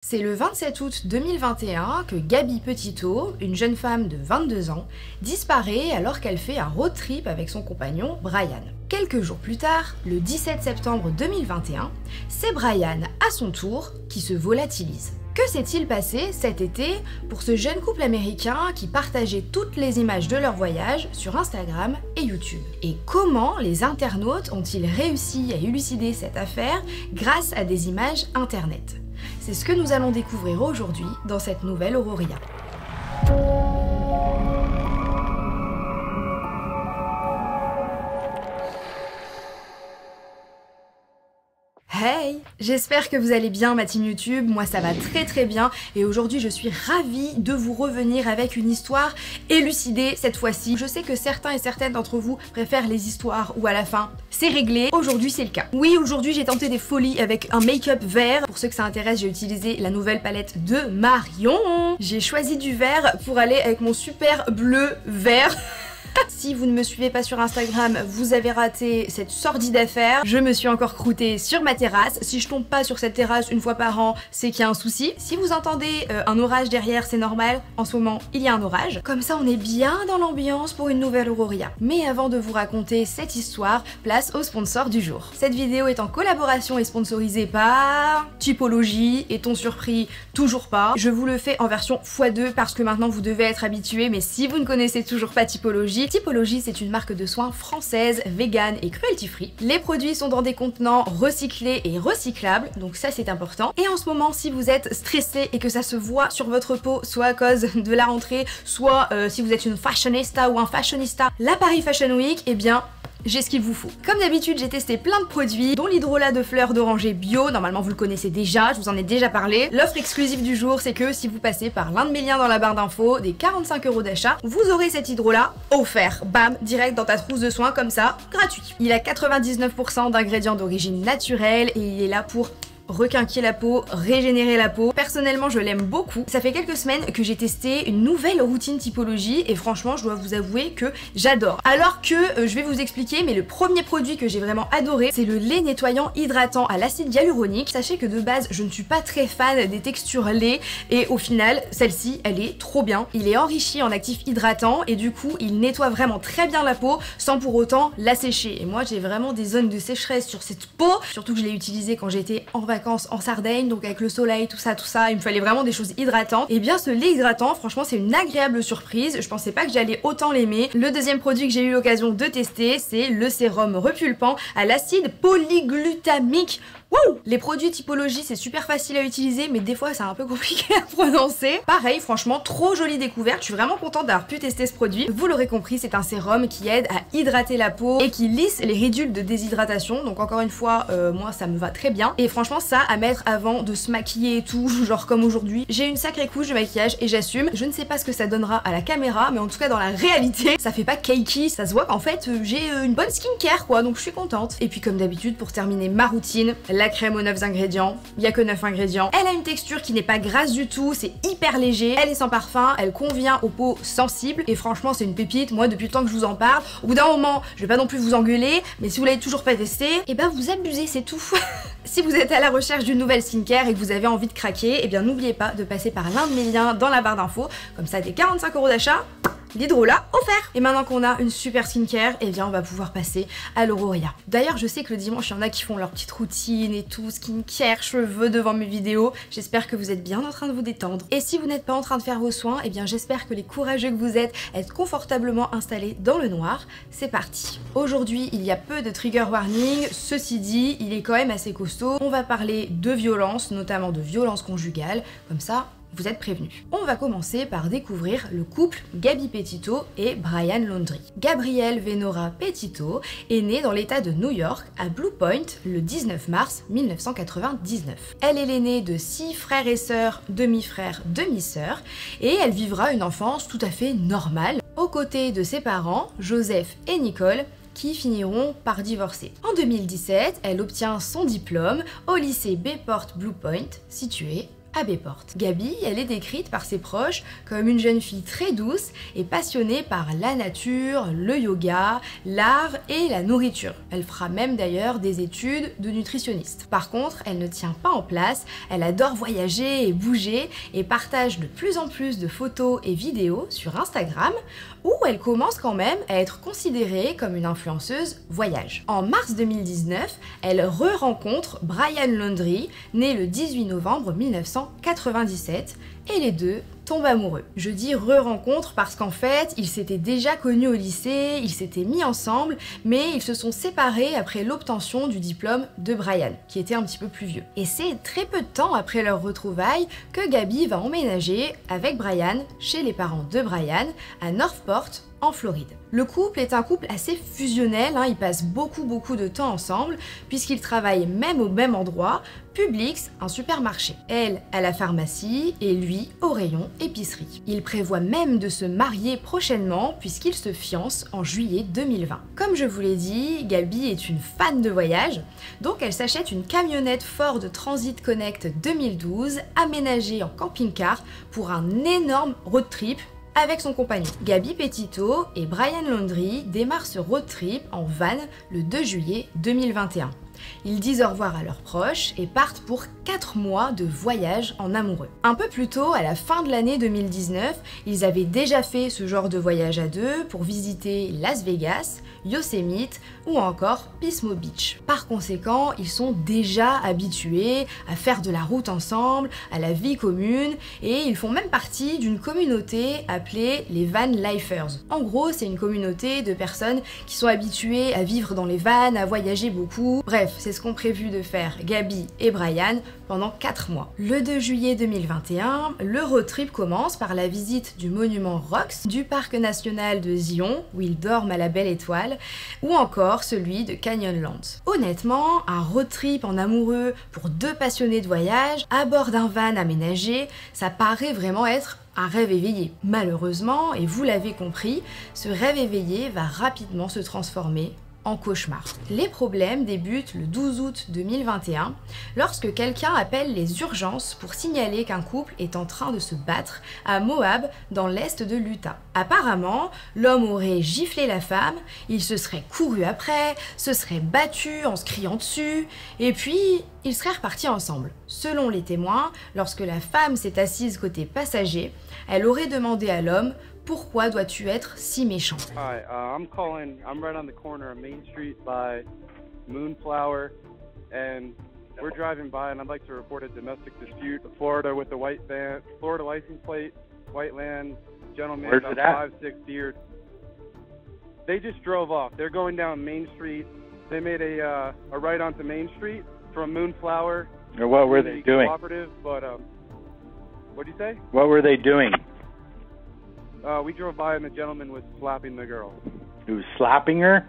C'est le 27 août 2021 que Gabi Petito, une jeune femme de 22 ans, disparaît alors qu'elle fait un road trip avec son compagnon Brian. Quelques jours plus tard, le 17 septembre 2021, c'est Brian, à son tour, qui se volatilise. Que s'est-il passé cet été pour ce jeune couple américain qui partageait toutes les images de leur voyage sur Instagram et YouTube? Et comment les internautes ont-ils réussi à élucider cette affaire grâce à des images internet? C'est ce que nous allons découvrir aujourd'hui dans cette nouvelle Auroria. Hey! J'espère que vous allez bien ma team YouTube, moi ça va très bien et aujourd'hui je suis ravie de vous revenir avec une histoire élucidée cette fois-ci. Je sais que certains et certaines d'entre vous préfèrent les histoires où à la fin c'est réglé, aujourd'hui c'est le cas. Oui, aujourd'hui j'ai tenté des folies avec un make-up vert. Pour ceux que ça intéresse, j'ai utilisé la nouvelle palette de Marion. J'ai choisi du vert pour aller avec mon super bleu vert. Si vous ne me suivez pas sur Instagram, vous avez raté cette sordide affaire. Je me suis encore croûtée sur ma terrasse. Si je tombe pas sur cette terrasse une fois par an, c'est qu'il y a un souci. Si vous entendez un orage derrière, c'est normal. En ce moment, il y a un orage. Comme ça, on est bien dans l'ambiance pour une nouvelle Auroria. Mais avant de vous raconter cette histoire, place au sponsor du jour. Cette vidéo est en collaboration et sponsorisée par Typologie. Est-on surpris? Toujours pas. Je vous le fais en version x2 parce que maintenant vous devez être habitué. Mais si vous ne connaissez toujours pas Typologie, Typologie, c'est une marque de soins française, vegan et cruelty free. Les produits sont dans des contenants recyclés et recyclables, donc ça c'est important. Et en ce moment, si vous êtes stressé et que ça se voit sur votre peau, soit à cause de la rentrée, soit si vous êtes une fashionista ou un fashionista, la Paris Fashion Week, eh bien j'ai ce qu'il vous faut. Comme d'habitude, j'ai testé plein de produits, dont l'hydrolat de fleurs d'oranger bio. Normalement, vous le connaissez déjà, je vous en ai déjà parlé. L'offre exclusive du jour, c'est que si vous passez par l'un de mes liens dans la barre d'infos, des 45 € d'achat, vous aurez cet hydrolat offert. Bam, direct dans ta trousse de soins, comme ça, gratuit. Il a 99% d'ingrédients d'origine naturelle et il est là pour requinquer la peau, régénérer la peau. Personnellement, je l'aime beaucoup. Ça fait quelques semaines que j'ai testé une nouvelle routine Typologie et franchement, je dois vous avouer que j'adore. Alors que, je vais vous expliquer, mais le premier produit que j'ai vraiment adoré, c'est le lait nettoyant hydratant à l'acide hyaluronique. Sachez que de base, je ne suis pas très fan des textures lait et au final, celle-ci, elle est trop bien. Il est enrichi en actifs hydratants et du coup, il nettoie vraiment très bien la peau sans pour autant la sécher. Et moi, j'ai vraiment des zones de sécheresse sur cette peau, surtout que je l'ai utilisé quand j'étais en vacances en Sardaigne, donc avec le soleil, tout ça, il me fallait vraiment des choses hydratantes. Et bien ce lait hydratant, franchement c'est une agréable surprise, je pensais pas que j'allais autant l'aimer. Le deuxième produit que j'ai eu l'occasion de tester, c'est le sérum repulpant à l'acide polyglutamique. Wouh! Les produits Typologie, c'est super facile à utiliser, mais des fois c'est un peu compliqué à prononcer. Pareil, franchement, trop jolie découverte. Je suis vraiment contente d'avoir pu tester ce produit. Vous l'aurez compris, c'est un sérum qui aide à hydrater la peau et qui lisse les ridules de déshydratation. Donc encore une fois, moi ça me va très bien. Et franchement, ça à mettre avant de se maquiller et tout, genre comme aujourd'hui. J'ai une sacrée couche de maquillage et j'assume. Je ne sais pas ce que ça donnera à la caméra, mais en tout cas dans la réalité, ça fait pas cakey. Ça se voit qu'en fait, j'ai une bonne skincare quoi, donc je suis contente. Et puis comme d'habitude, pour terminer ma routine, la crème aux 9 ingrédients, il y a que 9 ingrédients. Elle a une texture qui n'est pas grasse du tout, c'est hyper léger, elle est sans parfum, elle convient aux peaux sensibles et franchement c'est une pépite. Moi depuis le temps que je vous en parle, au bout d'un moment, je vais pas non plus vous engueuler, mais si vous l'avez toujours pas testé, et ben vous abusez, c'est tout. Si vous êtes à la recherche d'une nouvelle skincare et que vous avez envie de craquer, et bien n'oubliez pas de passer par l'un de mes liens dans la barre d'infos, comme ça des 45 € d'achat, l'hydrolat offert. Et maintenant qu'on a une super skincare, et bien on va pouvoir passer à l'Auroria. D'ailleurs je sais que le dimanche il y en a qui font leur petite routine et tout, skincare, cheveux devant mes vidéos. J'espère que vous êtes bien en train de vous détendre. Et si vous n'êtes pas en train de faire vos soins, et bien j'espère que les courageux que vous êtes confortablement installés dans le noir. C'est parti. Aujourd'hui il y a peu de trigger warning, ceci dit il est quand même assez costaud. On va parler de violence, notamment de violence conjugale, comme ça vous êtes prévenus. On va commencer par découvrir le couple Gabi Petito et Brian Laundrie. Gabrielle Venora Petito est née dans l'état de New York, à Blue Point, le 19 mars 1999. Elle est l'aînée de 6 frères et sœurs, demi-frères, demi-sœurs, et elle vivra une enfance tout à fait normale, aux côtés de ses parents, Joseph et Nicole, qui finiront par divorcer. En 2017, elle obtient son diplôme au lycée Bayport Blue Point, situé à Bayport. Gabi, elle est décrite par ses proches comme une jeune fille très douce et passionnée par la nature, le yoga, l'art et la nourriture. Elle fera même d'ailleurs des études de nutritionniste. Par contre, elle ne tient pas en place, elle adore voyager et bouger et partage de plus en plus de photos et vidéos sur Instagram où elle commence quand même à être considérée comme une influenceuse voyage. En mars 2019, elle re-rencontre Brian Laundrie, né le 18 novembre 1997, et les deux tombent amoureux. Je dis re-rencontre parce qu'en fait, ils s'étaient déjà connus au lycée, ils s'étaient mis ensemble, mais ils se sont séparés après l'obtention du diplôme de Brian, qui était un petit peu plus vieux. Et c'est très peu de temps après leur retrouvailles que Gabi va emménager avec Brian chez les parents de Brian à Northport, en Floride. Le couple est un couple assez fusionnel, ils passent beaucoup de temps ensemble puisqu'ils travaillent même au même endroit, Publix, un supermarché. Elle à la pharmacie et lui au rayon épicerie. Ils prévoient même de se marier prochainement puisqu'ils se fiancent en juillet 2020. Comme je vous l'ai dit, Gabi est une fan de voyage, donc elle s'achète une camionnette Ford Transit Connect 2012 aménagée en camping-car pour un énorme road trip avec son compagnon. Gabi Petito et Brian Laundrie démarrent ce road trip en van le 2 juillet 2021. Ils disent au revoir à leurs proches et partent pour 4 mois de voyage en amoureux. Un peu plus tôt, à la fin de l'année 2019, ils avaient déjà fait ce genre de voyage à deux pour visiter Las Vegas, Yosemite ou encore Pismo Beach. Par conséquent, ils sont déjà habitués à faire de la route ensemble, à la vie commune, et ils font même partie d'une communauté appelée les Van Lifers. En gros, c'est une communauté de personnes qui sont habituées à vivre dans les vannes, à voyager beaucoup. Bref, c'est ce qu'ont prévu de faire Gabi et Brian pendant 4 mois. Le 2 juillet 2021, le road trip commence par la visite du monument Rox, du parc national de Zion, où ils dorment à la Belle Étoile, ou encore celui de Canyonlands. Honnêtement, un road trip en amoureux pour deux passionnés de voyage, à bord d'un van aménagé, ça paraît vraiment être un rêve éveillé. Malheureusement, et vous l'avez compris, ce rêve éveillé va rapidement se transformer en cauchemar. Les problèmes débutent le 12 août 2021 lorsque quelqu'un appelle les urgences pour signaler qu'un couple est en train de se battre à Moab dans l'est de l'Utah. Apparemment, l'homme aurait giflé la femme, il se serait couru après, se serait battu en se criant dessus, et puis ils seraient repartis ensemble. Selon les témoins, lorsque la femme s'est assise côté passager, elle aurait demandé à l'homme: pourquoi dois-tu être si méchant? Hi, I'm right on the corner of Main Street by Moonflower, and we're driving by, and I'd like to report a domestic dispute. Florida with the Florida license plate, white land, gentleman, about 5'6" beard. They just drove off. They're going down Main Street. They made a right onto Main Street from Moonflower. Or what were they doing? But what do you say? What were they doing? We drove by and the gentleman was slapping the girl. He was slapping her?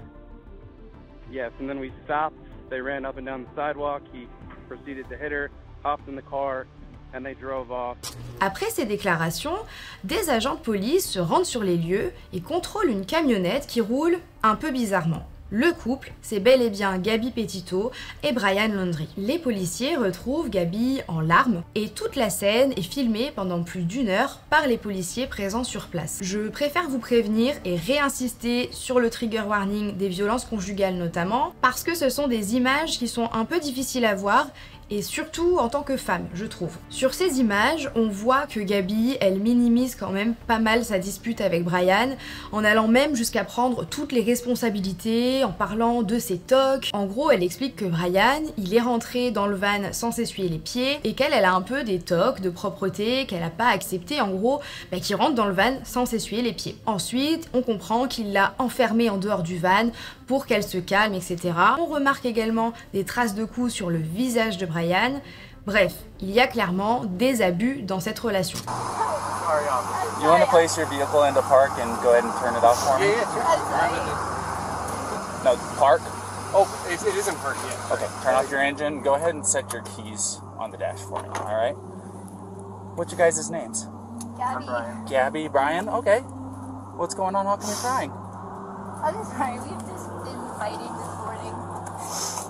Yes, and then we stopped. They ran up and down the sidewalk. He proceeded to hit her, hopped in the car, and they drove off. Après ces déclarations, des agents de police se rendent sur les lieux et contrôlent une camionnette qui roule un peu bizarrement. Le couple, c'est bel et bien Gabi Petito et Brian Laundrie. Les policiers retrouvent Gabi en larmes et toute la scène est filmée pendant plus d'1 heure par les policiers présents sur place. Je préfère vous prévenir et réinsister sur le trigger warning des violences conjugales notamment, parce que ce sont des images qui sont un peu difficiles à voir, et surtout en tant que femme, je trouve. Sur ces images, on voit que Gabi, elle minimise quand même pas mal sa dispute avec Brian, en allant même jusqu'à prendre toutes les responsabilités, en parlant de ses tocs. En gros, elle explique que Brian, il est rentré dans le van sans s'essuyer les pieds, et qu'elle, elle a un peu des tocs de propreté qu'elle a pas accepté, en gros, qu'il rentre dans le van sans s'essuyer les pieds. Ensuite, on comprend qu'il l'a enfermée en dehors du van pour qu'elle se calme, etc. On remarque également des traces de coups sur le visage de Brian. Bref, il y a clairement des abus dans cette relation. You want to place your vehicle into park and go ahead and turn it off for me? No, park? Oh, it isn't park yet. Okay, turn off your engine. Go ahead and set your keys on the dash for me, all right? What's your guys' names? Gabby. Gabby, Brian? Okay. What's going on? How come you're crying? I'm just sorry. We've just been fighting this morning.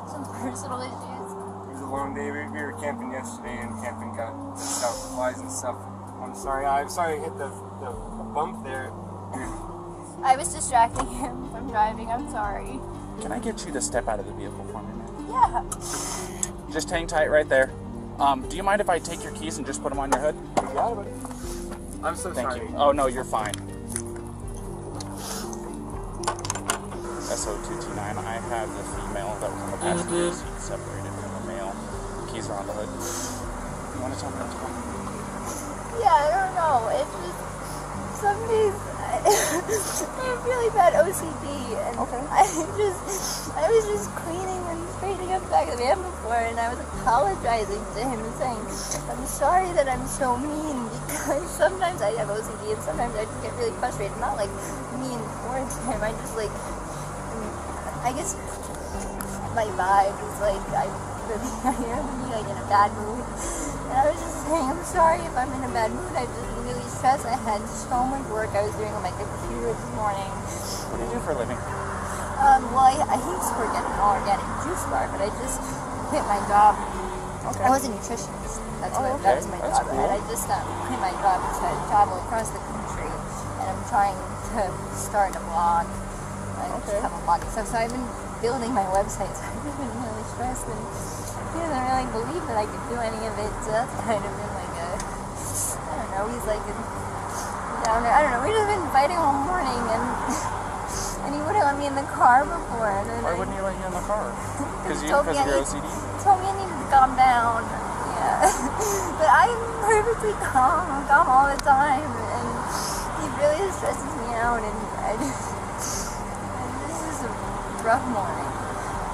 Some personal issues. long day. We were camping yesterday and camping got stuff, flies and stuff. I'm sorry I hit the bump there. I was distracting him from driving. I'm sorry. Can I get you to step out of the vehicle for me, man? Yeah. Just hang tight right there. Do you mind if I take your keys and just put them on your hood? Yeah, buddy. I'm so Thank sorry. you. Oh, no, you're fine. SO229, I have the female that was on the passenger seat separated from the male. Keys are on the hood. You want to tell me what's going on? Yeah, I don't know. It's just some days I have really bad OCD, and I was just cleaning and straightening up the back of the van before, and I was apologizing to him and saying, I'm sorry that I'm so mean, because sometimes I have OCD and sometimes I just get really frustrated. Not like mean towards him, I just like, I guess my vibe is like, I am like in a bad mood. And I was just saying, I'm sorry if I'm in a bad mood. I just really stressed. I had so much work I was doing on my computer this morning. What do you do for a living? Well, I used to work at an organic juice bar, but I just quit my job. Okay. I was a nutritionist. That was my That's job. cool. And I just quit my job to travel across the country. And I'm trying to start a blog. I have a blog and stuff. So I've been building my website. So I've just been really stressed, and he doesn't really believe that I could do any of it. So that's kind of been like a, I don't know, he's like a downer. I don't know, we've just been fighting all morning, and he wouldn't let me in the car before. And then Why wouldn't he let you in the car? Because of your OCD? He told me I needed to calm down. Yeah. But I'm perfectly calm. I'm calm all the time, and he really stresses me out, and this is a rough morning.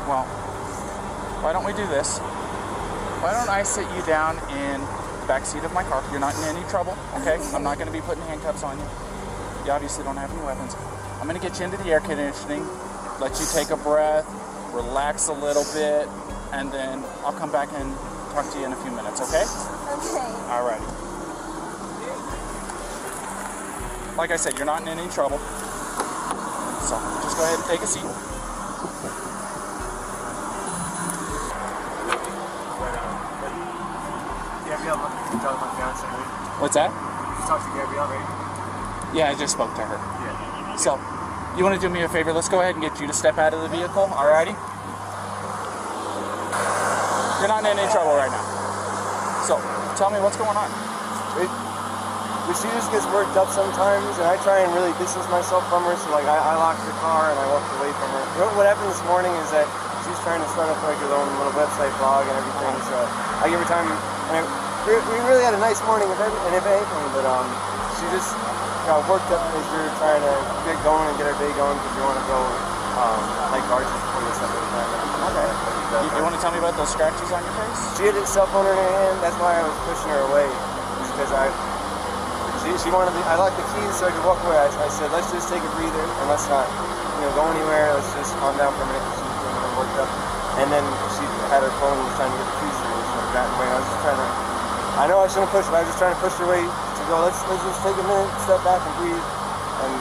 Well, why don't we do this? Why don't I sit you down in the back seat of my car? You're not in any trouble, okay? I'm not going to be putting handcuffs on you. You obviously don't have any weapons. I'm going to get you into the air conditioning, let you take a breath, relax a little bit, and then I'll come back and talk to you in a few minutes, okay? Okay. Alrighty. Like I said, you're not in any trouble. So just go ahead and take a seat. Gabrielle, you talked to my fiance, right? What's that? You talked to Gabrielle, right? Yeah, I just spoke to her. Yeah. So, you want to do me a favor? Let's go ahead and get you to step out of the vehicle, alrighty? You're not in any trouble right now. So, tell me what's going on. She just gets worked up sometimes, and I try and really distance myself from her, so like I locked her car and I walked away from her. What happened this morning is that she's trying to start up like her own little website blog and everything, so I give her time. And we really had a nice morning, if anything, but she just got worked up as we were trying to get going and get our day going because we want to go like arches before this stuff every time. Okay. You want to tell me about those scratches on your face? She had a cell phone in her hand, that's why I was pushing her away, because she wanted me, I locked the keys so I could walk away. I said, let's just take a breather and let's not, go anywhere. Let's just calm down for a minute because she was getting a little worked up. And then she had her phone and was trying to get the keys to her, so I got away. I was just trying to, I know I shouldn't push, but I was just trying to push her away to go, let's just take a minute, step back and breathe. And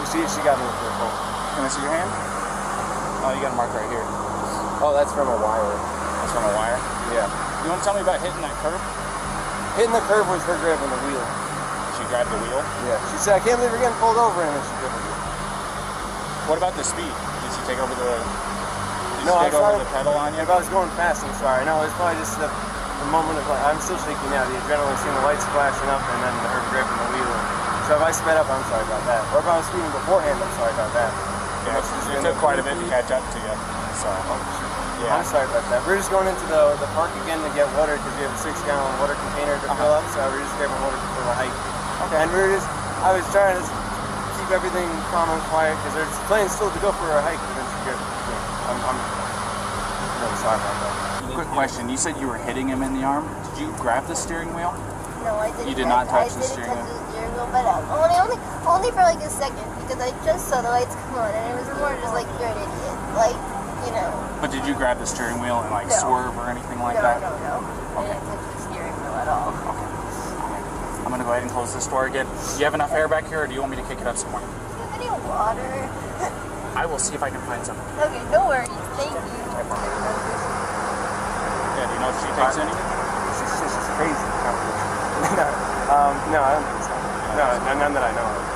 she got me with her phone. Can I see your hand? Oh, you got a mark right here. Oh, that's from a wire. That's from a wire? Yeah. You want to tell me about hitting that curb? Hitting the curb was her grabbing the wheel. She grabbed the wheel? Yeah. She said, I can't believe we're getting pulled over, and then she grabbed the wheel. What about the speed? Did she take over the... No, I take over the pedal on you? If I was going fast, I'm sorry. No, it's probably just the moment of like, I'm still shaking now. The adrenaline, seeing the lights flashing up, and then her gripping the wheel. So if I sped up, I'm sorry about that. Or if I was speeding beforehand, I'm sorry about that. Yeah, it took quite a bit to catch up to you. So, yeah. I'm sorry about that. We're just going into the park again to get water because we have a 6-gallon water container to fill up. So we're just grabbing water for the hike. Okay. And I was trying to keep everything calm and quiet because there's plans still to go for a hike. And then she grabbed, I'm really sorry about that. Quick question. You said you were hitting him in the arm. Did you grab the steering wheel? No, I didn't. You did not touch the steering wheel? But only for like a second because I just saw the lights come on and it was more just like, you're an idiot. Like, But did you grab the steering wheel and like No. swerve or anything like that? No. I didn't touch the steering wheel at all. Okay. I'm going to go ahead and close this door again. Do you have enough air back here or do you want me to kick it up some more? Do you have any water? I will see if I can find some. Okay, no worries. Thank you. Yeah, do you know if she takes any? She's crazy. No, I don't think so. No, none that I know of.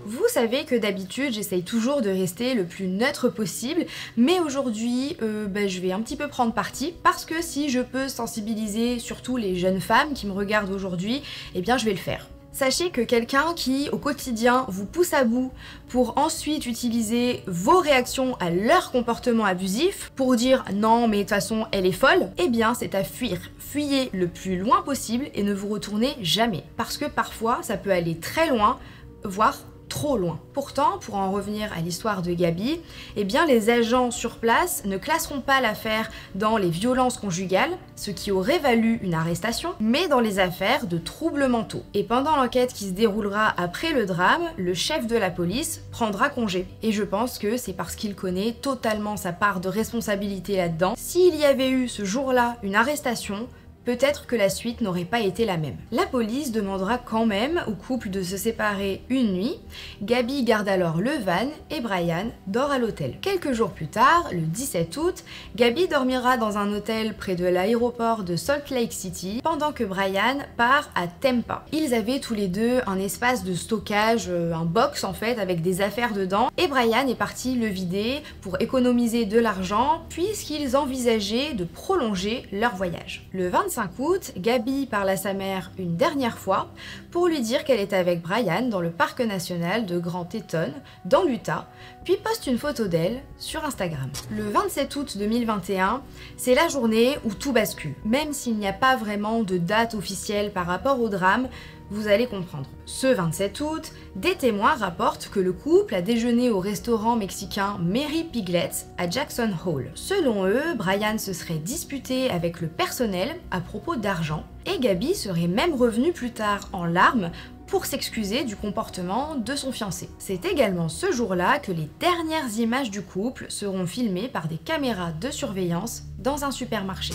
Vous savez que d'habitude j'essaye toujours de rester le plus neutre possible, mais aujourd'hui je vais un petit peu prendre parti parce que si je peux sensibiliser surtout les jeunes femmes qui me regardent aujourd'hui, eh bien je vais le faire. Sachez que quelqu'un qui au quotidien vous pousse à bout pour ensuite utiliser vos réactions à leur comportement abusif pour dire non mais de toute façon elle est folle, eh bien c'est à fuir. Fuyez le plus loin possible et ne vous retournez jamais parce que parfois ça peut aller très loin, voire trop loin. Pourtant, pour en revenir à l'histoire de Gaby, eh bien les agents sur place ne classeront pas l'affaire dans les violences conjugales, ce qui aurait valu une arrestation, mais dans les affaires de troubles mentaux. Et pendant l'enquête qui se déroulera après le drame, le chef de la police prendra congé. Et je pense que c'est parce qu'il connaît totalement sa part de responsabilité là-dedans. S'il y avait eu ce jour-là une arrestation, peut-être que la suite n'aurait pas été la même. La police demandera quand même au couple de se séparer une nuit. Gaby garde alors le van et Brian dort à l'hôtel. Quelques jours plus tard, le 17 août, Gaby dormira dans un hôtel près de l'aéroport de Salt Lake City pendant que Brian part à Tampa. Ils avaient tous les deux un espace de stockage, un box en fait avec des affaires dedans et Brian est parti le vider pour économiser de l'argent puisqu'ils envisageaient de prolonger leur voyage. Le 25 août, Gaby parle à sa mère une dernière fois pour lui dire qu'elle est avec Brian dans le parc national de Grand Teton, dans l'Utah, puis poste une photo d'elle sur Instagram. Le 27 août 2021, c'est la journée où tout bascule. Même s'il n'y a pas vraiment de date officielle par rapport au drame, vous allez comprendre. Ce 27 août, des témoins rapportent que le couple a déjeuné au restaurant mexicain Mary Piglet's à Jackson Hole. Selon eux, Brian se serait disputé avec le personnel à propos d'argent et Gaby serait même revenue plus tard en larmes pour s'excuser du comportement de son fiancé. C'est également ce jour-là que les dernières images du couple seront filmées par des caméras de surveillance dans un supermarché.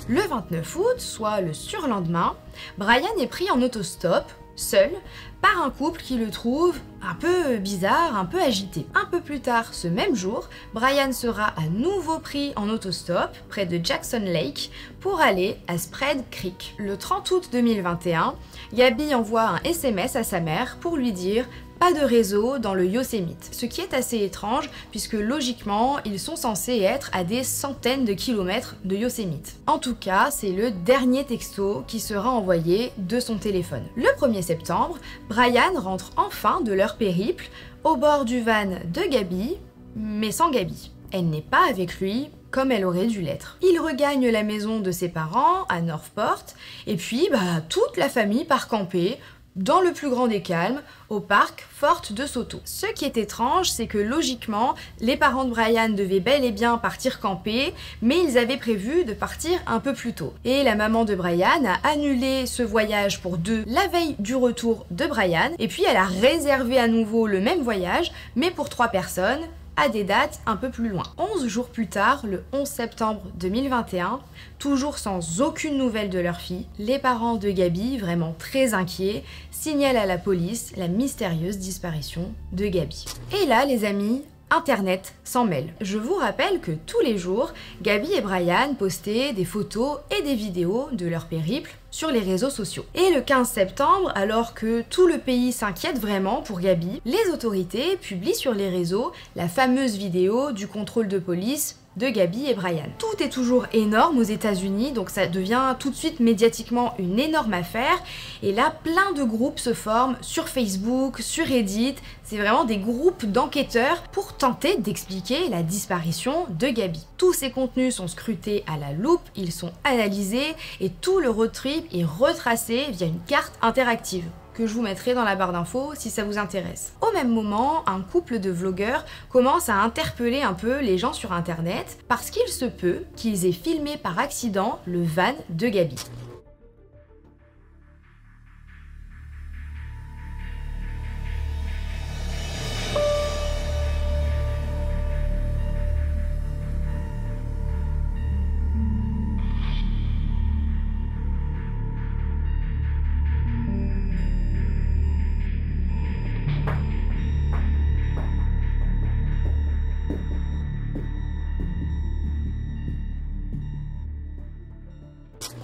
Le 29 août, soit le surlendemain, Brian est pris en autostop, seul, par un couple qui le trouve un peu bizarre, un peu agité. Un peu plus tard ce même jour, Brian sera à nouveau pris en autostop près de Jackson Lake pour aller à Spread Creek. Le 30 août 2021, Gaby envoie un SMS à sa mère pour lui dire pas de réseau dans le Yosemite, ce qui est assez étrange puisque logiquement ils sont censés être à des centaines de kilomètres de Yosemite. En tout cas, c'est le dernier texto qui sera envoyé de son téléphone. Le 1er septembre, Brian rentre enfin de leur périple au bord du van de Gaby, mais sans Gaby. Elle n'est pas avec lui comme elle aurait dû l'être. Il regagne la maison de ses parents à Northport et puis toute la famille part camper dans le plus grand des calmes, au parc Fort de Soto. Ce qui est étrange, c'est que logiquement, les parents de Brian devaient bel et bien partir camper, mais ils avaient prévu de partir un peu plus tôt. Et la maman de Brian a annulé ce voyage pour deux la veille du retour de Brian, et puis elle a réservé à nouveau le même voyage, mais pour 3 personnes, à des dates un peu plus loin. 11 jours plus tard, le 11 septembre 2021, toujours sans aucune nouvelle de leur fille, les parents de Gaby, vraiment très inquiets, signalent à la police la mystérieuse disparition de Gaby. Et là, les amis, Internet s'en mêle. Je vous rappelle que tous les jours, Gaby et Brian postaient des photos et des vidéos de leur périple sur les réseaux sociaux. Et le 15 septembre, alors que tout le pays s'inquiète vraiment pour Gaby, les autorités publient sur les réseaux la fameuse vidéo du contrôle de police de Gaby et Brian. Tout est toujours énorme aux États-Unis, donc ça devient tout de suite médiatiquement une énorme affaire. Et là, plein de groupes se forment sur Facebook, sur Reddit. C'est vraiment des groupes d'enquêteurs pour tenter d'expliquer la disparition de Gaby. Tous ces contenus sont scrutés à la loupe, ils sont analysés et tout le road trip est retracé via une carte interactive. que je vous mettrai dans la barre d'infos si ça vous intéresse. Au même moment, un couple de vlogueurs commence à interpeller un peu les gens sur internet parce qu'il se peut qu'ils aient filmé par accident le van de Gaby.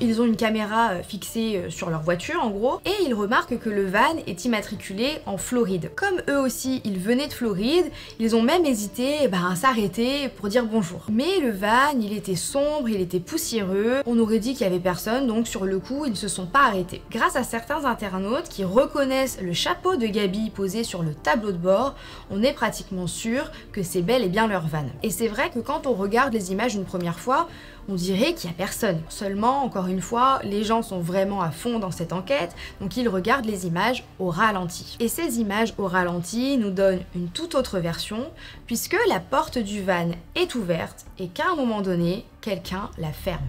Ils ont une caméra fixée sur leur voiture en gros, et ils remarquent que le van est immatriculé en Floride. Comme eux aussi ils venaient de Floride, ils ont même hésité à s'arrêter pour dire bonjour. Mais le van, il était sombre, il était poussiéreux, on aurait dit qu'il y avait personne, donc sur le coup ils ne se sont pas arrêtés. Grâce à certains internautes qui reconnaissent le chapeau de Gaby posé sur le tableau de bord, on est pratiquement sûr que c'est bel et bien leur van. Et c'est vrai que quand on regarde les images une première fois, on dirait qu'il n'y a personne. Seulement, encore une fois, les gens sont vraiment à fond dans cette enquête, donc ils regardent les images au ralenti. Et ces images au ralenti nous donnent une toute autre version, puisque la porte du van est ouverte et qu'à un moment donné, quelqu'un la ferme.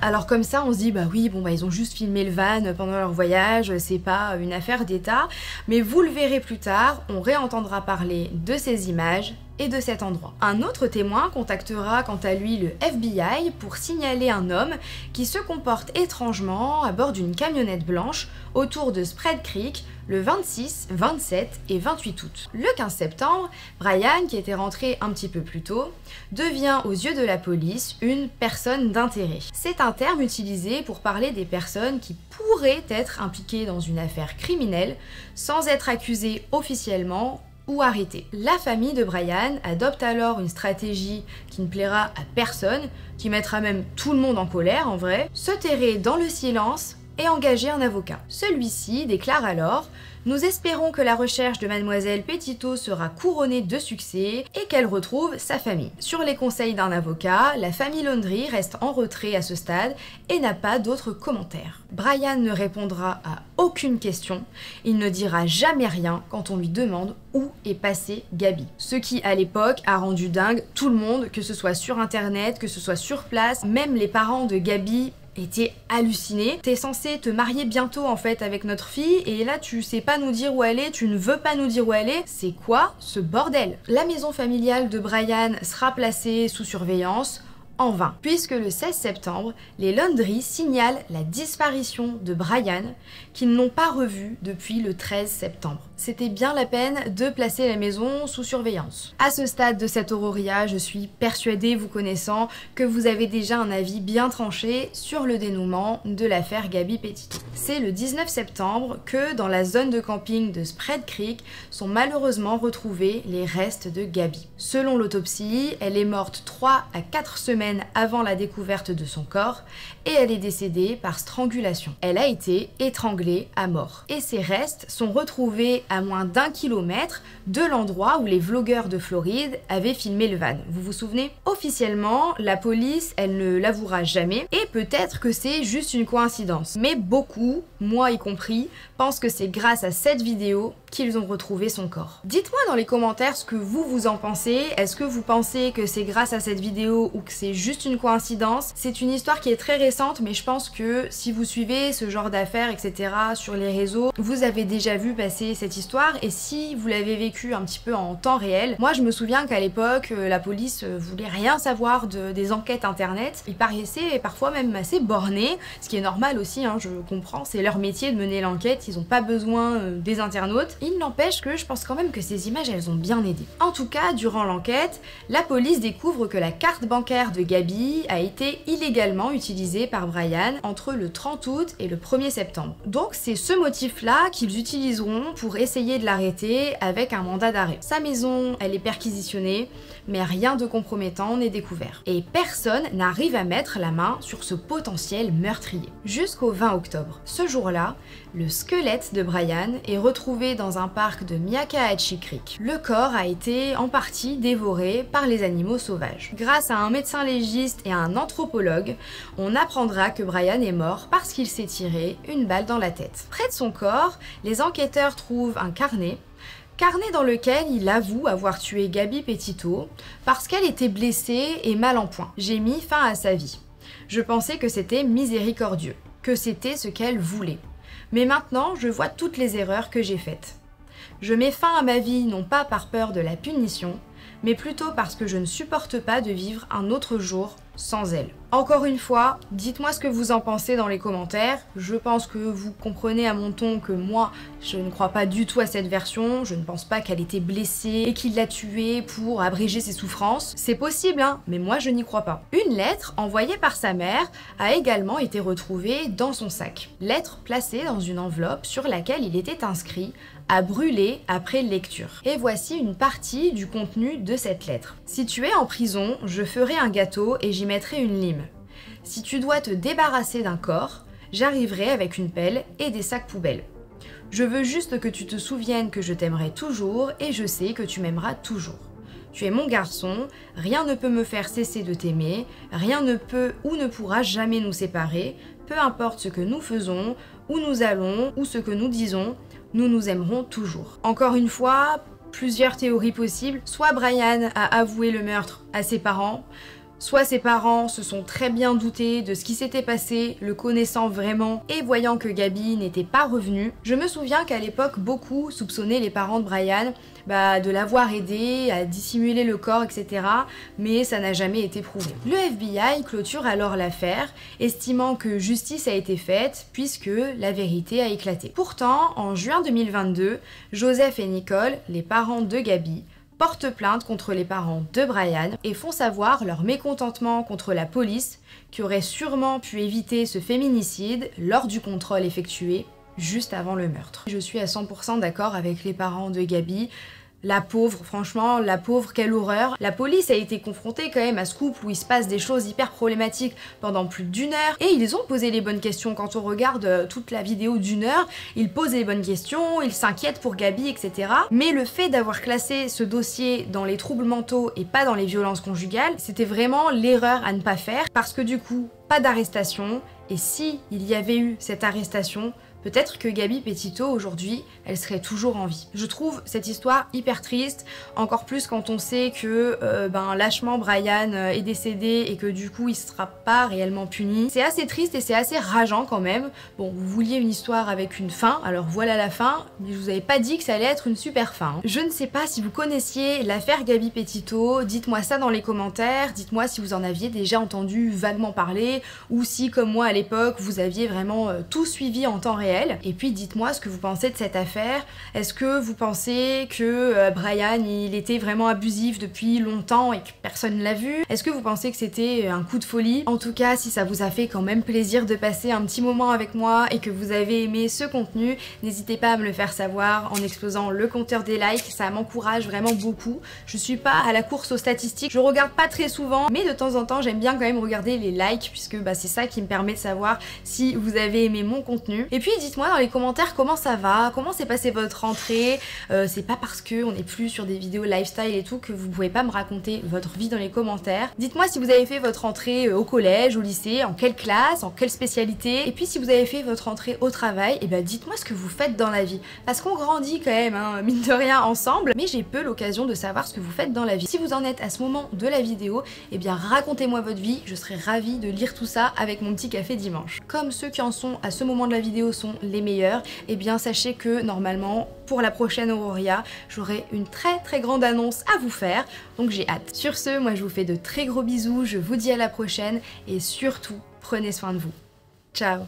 Alors comme ça, on se dit oui, ils ont juste filmé le van pendant leur voyage, c'est pas une affaire d'État, mais vous le verrez plus tard, on réentendra parler de ces images et de cet endroit. Un autre témoin contactera quant à lui le FBI pour signaler un homme qui se comporte étrangement à bord d'une camionnette blanche autour de Spread Creek le 26, 27 et 28 août. Le 15 septembre, Brian, qui était rentré un petit peu plus tôt, devient aux yeux de la police une personne d'intérêt. C'est un terme utilisé pour parler des personnes qui pourraient être impliquées dans une affaire criminelle sans être accusées officiellement ou arrêté. La famille de Brian adopte alors une stratégie qui ne plaira à personne, qui mettra même tout le monde en colère en vrai, se terrer dans le silence et engager un avocat. Celui-ci déclare alors « Nous espérons que la recherche de Mademoiselle Petito sera couronnée de succès et qu'elle retrouve sa famille. » Sur les conseils d'un avocat, la famille Laundrie reste en retrait à ce stade et n'a pas d'autres commentaires. Brian ne répondra à aucune question, il ne dira jamais rien quand on lui demande où est passée Gaby. Ce qui, à l'époque, a rendu dingue tout le monde, que ce soit sur internet, que ce soit sur place, même les parents de Gaby était halluciné. T'es censé te marier bientôt en fait avec notre fille et là tu sais pas nous dire où elle est, tu ne veux pas nous dire où elle est, c'est quoi ce bordel? La maison familiale de Brian sera placée sous surveillance en vain, puisque le 16 septembre, les Laundrie signalent la disparition de Brian qu'ils n'ont pas revu depuis le 13 septembre. C'était bien la peine de placer la maison sous surveillance. À ce stade de cette Auroria, je suis persuadée, vous connaissant, que vous avez déjà un avis bien tranché sur le dénouement de l'affaire Gaby Petito. C'est le 19 septembre que, dans la zone de camping de Spread Creek, sont malheureusement retrouvés les restes de Gaby. Selon l'autopsie, elle est morte 3 à 4 semaines avant la découverte de son corps et elle est décédée par strangulation. Elle a été étranglée à mort. Et ses restes sont retrouvés à moins d'1 kilomètre de l'endroit où les vlogueurs de Floride avaient filmé le van. Vous vous souvenez? Officiellement, la police, elle ne l'avouera jamais et peut-être que c'est juste une coïncidence. Mais beaucoup, moi y compris, pensent que c'est grâce à cette vidéo qu'ils ont retrouvé son corps. Dites-moi dans les commentaires ce que vous en pensez. Est-ce que vous pensez que c'est grâce à cette vidéo ou que c'est juste une coïncidence? C'est une histoire qui est très récente, mais je pense que si vous suivez ce genre d'affaires, etc. sur les réseaux, vous avez déjà vu passer cette histoire, et si vous l'avez vécu un petit peu en temps réel, moi je me souviens qu'à l'époque, la police voulait rien savoir des enquêtes internet. Ils paraissaient parfois même assez bornés, ce qui est normal aussi, hein, je comprends, c'est leur métier de mener l'enquête, ils n'ont pas besoin des internautes. Il n'empêche que je pense quand même que ces images, elles ont bien aidé. En tout cas, durant l'enquête, la police découvre que la carte bancaire de Gaby a été illégalement utilisée par Brian entre le 30 août et le 1er septembre. Donc c'est ce motif-là qu'ils utiliseront pour essayer de l'arrêter avec un mandat d'arrêt. Sa maison, elle est perquisitionnée, mais rien de compromettant n'est découvert. Et personne n'arrive à mettre la main sur ce potentiel meurtrier. Jusqu'au 20 octobre. Ce jour-là, le squelette de Brian est retrouvé dans un parc de Myakkahatchee Creek. Le corps a été en partie dévoré par les animaux sauvages. Grâce à un médecin légiste et à un anthropologue, on apprendra que Brian est mort parce qu'il s'est tiré une balle dans la tête. Près de son corps, les enquêteurs trouvent un carnet dans lequel il avoue avoir tué Gabby Petito parce qu'elle était blessée et mal en point. J'ai mis fin à sa vie. Je pensais que c'était miséricordieux, que c'était ce qu'elle voulait. Mais maintenant, je vois toutes les erreurs que j'ai faites. Je mets fin à ma vie non pas par peur de la punition, mais plutôt parce que je ne supporte pas de vivre un autre jour sans elle. Encore une fois, dites-moi ce que vous en pensez dans les commentaires. Je pense que vous comprenez à mon ton que moi, je ne crois pas du tout à cette version. Je ne pense pas qu'elle était blessée et qu'il l'a tuée pour abréger ses souffrances. C'est possible, hein, mais moi je n'y crois pas. Une lettre envoyée par sa mère a également été retrouvée dans son sac. Lettre placée dans une enveloppe sur laquelle il était inscrit à brûler après lecture. Et voici une partie du contenu de cette lettre. Si tu es en prison, je ferai un gâteau et j'y mettrai une lime. Si tu dois te débarrasser d'un corps, j'arriverai avec une pelle et des sacs poubelles. Je veux juste que tu te souviennes que je t'aimerai toujours et je sais que tu m'aimeras toujours. Tu es mon garçon, rien ne peut me faire cesser de t'aimer, rien ne peut ou ne pourra jamais nous séparer, peu importe ce que nous faisons, où nous allons ou ce que nous disons, nous nous aimerons toujours. Encore une fois, plusieurs théories possibles. Soit Brian a avoué le meurtre à ses parents, soit ses parents se sont très bien doutés de ce qui s'était passé, le connaissant vraiment et voyant que Gabby n'était pas revenue. Je me souviens qu'à l'époque, beaucoup soupçonnaient les parents de Brian de l'avoir aidé à dissimuler le corps, etc. Mais ça n'a jamais été prouvé. Le FBI clôture alors l'affaire, estimant que justice a été faite puisque la vérité a éclaté. Pourtant, en juin 2022, Joseph et Nicole, les parents de Gabby, portent plainte contre les parents de Brian et font savoir leur mécontentement contre la police qui aurait sûrement pu éviter ce féminicide lors du contrôle effectué juste avant le meurtre. Je suis à 100% d'accord avec les parents de Gabby. La pauvre, franchement, la pauvre, quelle horreur. La police a été confrontée quand même à ce couple où il se passe des choses hyper problématiques pendant plus d'1 heure et ils ont posé les bonnes questions. Quand on regarde toute la vidéo d'1 heure, ils posent les bonnes questions, ils s'inquiètent pour Gabby, etc. Mais le fait d'avoir classé ce dossier dans les troubles mentaux et pas dans les violences conjugales, c'était vraiment l'erreur à ne pas faire parce que du coup, pas d'arrestation et si il y avait eu cette arrestation, peut-être que Gabby Petito, aujourd'hui, elle serait toujours en vie. Je trouve cette histoire hyper triste, encore plus quand on sait que lâchement Brian est décédé et que du coup il sera pas réellement puni. C'est assez triste et c'est assez rageant quand même. Bon, vous vouliez une histoire avec une fin, alors voilà la fin, mais je vous avais pas dit que ça allait être une super fin. Je ne sais pas si vous connaissiez l'affaire Gabby Petito, dites-moi ça dans les commentaires, dites-moi si vous en aviez déjà entendu vaguement parler, ou si comme moi à l'époque vous aviez vraiment tout suivi en temps réel. Et puis dites-moi ce que vous pensez de cette affaire. Est-ce que vous pensez que Brian il était vraiment abusif depuis longtemps et que personne ne l'a vu? Est-ce que vous pensez que c'était un coup de folie? En tout cas, si ça vous a fait quand même plaisir de passer un petit moment avec moi et que vous avez aimé ce contenu, n'hésitez pas à me le faire savoir en explosant le compteur des likes, ça m'encourage vraiment beaucoup. Je suis pas à la course aux statistiques, je regarde pas très souvent, mais de temps en temps j'aime bien quand même regarder les likes puisque c'est ça qui me permet de savoir si vous avez aimé mon contenu. Et puis dites-moi dans les commentaires comment ça va, comment s'est passée votre rentrée. C'est pas parce qu'on n'est plus sur des vidéos lifestyle et tout que vous pouvez pas me raconter votre vie dans les commentaires. Dites-moi si vous avez fait votre rentrée au collège, au lycée, en quelle classe, en quelle spécialité. Et puis si vous avez fait votre rentrée au travail, et dites-moi ce que vous faites dans la vie. Parce qu'on grandit quand même, hein, mine de rien, ensemble, mais j'ai peu l'occasion de savoir ce que vous faites dans la vie. Si vous en êtes à ce moment de la vidéo, racontez-moi votre vie, je serai ravie de lire tout ça avec mon petit café dimanche. Comme ceux qui en sont à ce moment de la vidéo sont les meilleurs, sachez que normalement pour la prochaine Auroria j'aurai une très grande annonce à vous faire, donc j'ai hâte. Sur ce, moi je vous fais de très gros bisous, je vous dis à la prochaine et surtout prenez soin de vous. Ciao.